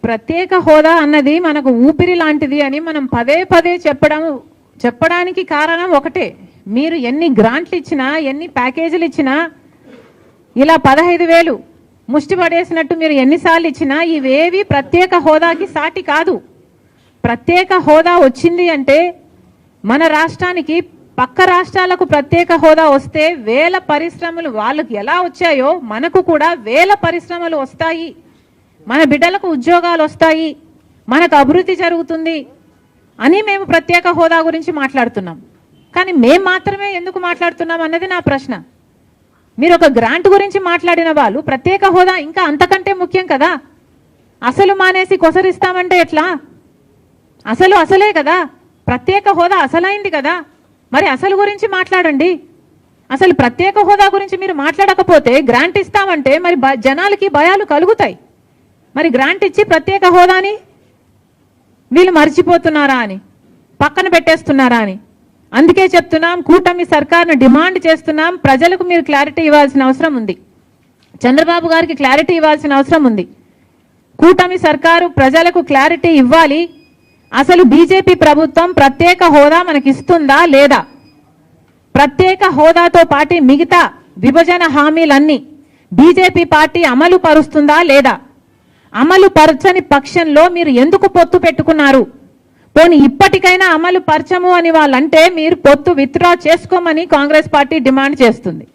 ప్రత్యేక హోదా అన్నది మనకు ఊపిరి లాంటిది అని మనం పదే పదే చెప్పడానికి కారణం ఒకటే. మీరు ఎన్ని గ్రాంట్లు ఇచ్చినా, ఎన్ని ప్యాకేజీలు ఇచ్చినా, ఇలా 15,000 ముష్టి పడేసినట్టు మీరు ఎన్నిసార్లు ఇచ్చినా ఇవేవి ప్రత్యేక హోదాకి సాటి కాదు. ప్రత్యేక హోదా వచ్చింది అంటే మన రాష్ట్రానికి పక్క రాష్ట్రాలకు ప్రత్యేక హోదా వస్తే వేల పరిశ్రమలు వాళ్ళకి ఎలా వచ్చాయో మనకు కూడా వేల పరిశ్రమలు వస్తాయి, మన బిడ్డలకు ఉద్యోగాలు వస్తాయి, మనకు అభివృద్ధి జరుగుతుంది అని మేము ప్రత్యేక హోదా గురించి మాట్లాడుతున్నాం. కానీ మేము మాత్రమే ఎందుకు మాట్లాడుతున్నాం అన్నది నా ప్రశ్న. మీరు ఒక గ్రాంట్ గురించి మాట్లాడిన వాళ్ళు ప్రత్యేక హోదా ఇంకా అంతకంటే ముఖ్యం కదా. అసలు మానేసి కొసరిస్తామంటే ఎట్లా? అసలే కదా ప్రత్యేక హోదా, అసలైంది కదా. మరి అసలు గురించి మాట్లాడండి. అసలు ప్రత్యేక హోదా గురించి మీరు మాట్లాడకపోతే గ్రాంట్ ఇస్తామంటే మరి జనాలకి భయాలు కలుగుతాయి. మరి గ్రాంట్ ఇచ్చి ప్రత్యేక హోదాని వీళ్ళు మర్చిపోతున్నారా అని, పక్కన పెట్టేస్తున్నారా అని. అందుకే చెప్తున్నాం, కూటమి సర్కార్ను డిమాండ్ చేస్తున్నాం. ప్రజలకు మీరు క్లారిటీ ఇవ్వాల్సిన అవసరం ఉంది. చంద్రబాబు గారికి క్లారిటీ ఇవ్వాల్సిన అవసరం ఉంది. కూటమి సర్కారు ప్రజలకు క్లారిటీ ఇవ్వాలి. అసలు బీజేపీ ప్రభుత్వం ప్రత్యేక హోదా మనకి ఇస్తుందా లేదా? ప్రత్యేక హోదాతో పాటు మిగతా విభజన హామీలన్నీ బీజేపీ పార్టీ అమలు పరుస్తుందా లేదా? అమలు పరచని పక్షంలో మీరు ఎందుకు పొత్తు పెట్టుకున్నారు? పోనీ ఇప్పటికైనా అమలు పరచము అని వాళ్ళంటే మీరు పొత్తు విత్డ్రా చేసుకోమని కాంగ్రెస్ పార్టీ డిమాండ్ చేస్తుంది.